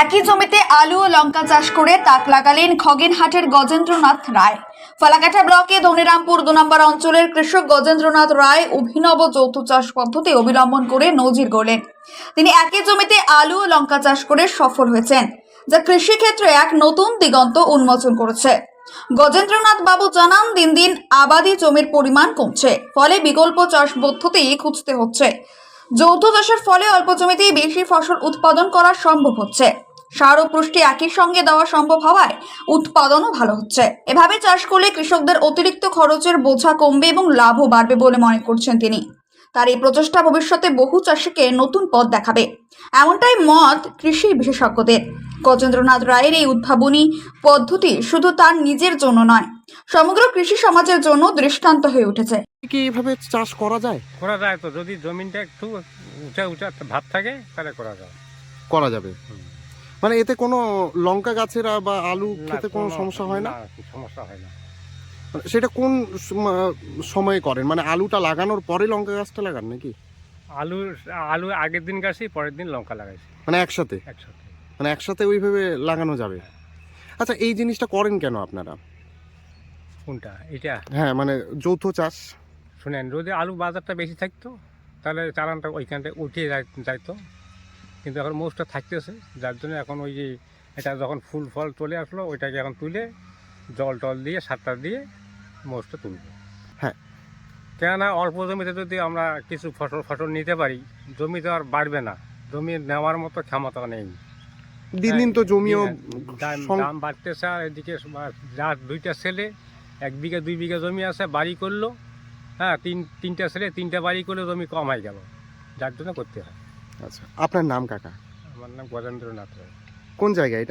একই জমিতে আলু ও লঙ্কা চাষ করে তাক লাগালেন খগেনহাটের গজেন্দ্রনাথ রায়। ফালাকাটা ব্লকে ধনিরামপুর 2 নম্বর অঞ্চলের কৃষক গজেন্দ্রনাথ রায় অভিনব যৌথ চাষ পদ্ধতি অবলম্বন করে নজির গড়লেন। তিনি একই জমিতে আলু ও লঙ্কা চাষ করে সফল হয়েছেন, যা কৃষি ক্ষেত্রে এক নতুন দিগন্ত উন্মোচন করেছে। গজেন্দ্রনাথ বাবু জানান, দিন দিন আবাদি জমির পরিমাণ কমছে, ফলে বিকল্প চাষ পদ্ধতি খুঁজতে হচ্ছে। যৌথ চাষের ফলে অল্প জমিতেই বেশি ফসল উৎপাদন করা সম্ভব হচ্ছে। সার ও পুষ্টি একই সঙ্গে দেওয়া সম্ভব হওয়ায় উৎপাদনও ভালো হচ্ছে। এভাবে চাষ করলে কৃষকদের অতিরিক্ত খরচের বোঝা কমবে এবং লাভও বাড়বে বলে মনে করছেন তিনি। তার এই প্রচেষ্টা ভবিষ্যতে বহু চাষিকে নতুন পথ দেখাবে, এমনটাই মত কৃষি বিশেষজ্ঞদের। গজেন্দ্রনাথ রায়ের এই উদ্ভাবনী পদ্ধতি শুধু তার নিজের জন্য নয়, সমগ্র কৃষি সমাজের জন্য দৃষ্টান্ত হয়ে উঠেছে। কি এইভাবে চাষ করা যায়? করা যায় তো, যদি জমিনটা একটু উঁচা উঁচা ভাব থাকে তাহলে করা যায়। করা যাবে। মানে এতে কোনো লঙ্কা গাছের বা আলু খেতে কোনো সমস্যা হয় না? সমস্যা হয় না। মানে সেটা কোন সময়ে করেন? মানে আলুটা লাগানোর পরে লঙ্কা গাছটা লাগান নাকি? আলু আগের দিন গাছি, পরের দিন লঙ্কা লাগাইছি মানে একসাথে? একসাথে। মানে একসাথে ওইভাবে লাগানো যাবে। আচ্ছা, এই জিনিসটা করেন কেন আপনারা? কোনটা এটা? হ্যাঁ, মানে যৌথ চাষ। শুনেন, যদি আলু বাজারটা বেশি থাকতো তাহলে চালানটা ওইখানটা উঠিয়ে যাইতো, কিন্তু এখন মোষটা থাকতেছে, যার জন্য এখন ওই যে এটা যখন ফুল ফল চলে আসলো ওইটাকে এখন তুলে জল টল দিয়ে সারটা দিয়ে মোষটা তুলবো। হ্যাঁ। কেননা অল্প জমিতে যদি আমরা কিছু ফসল নিতে পারি, জমি তো আর বাড়বে না, জমি নেওয়ার মতো ক্ষমতা নেই। দিন দিন তো জমিও দাম বাড়তেছে, আর এদিকে যার 2টা ছেলে 1 বিঘা 2 বিঘা জমি আছে, বাড়ি করলো, হ্যাঁ, তিনটা ছেলে 3টা বাড়ি করলে জমি কম হয়ে গেল, যার জন্য করতে হয়। আচ্ছা, আপনার নাম কাকা? আমার নাম গজেন্দ্রনাথ রায়। কোন জায়গা এটা?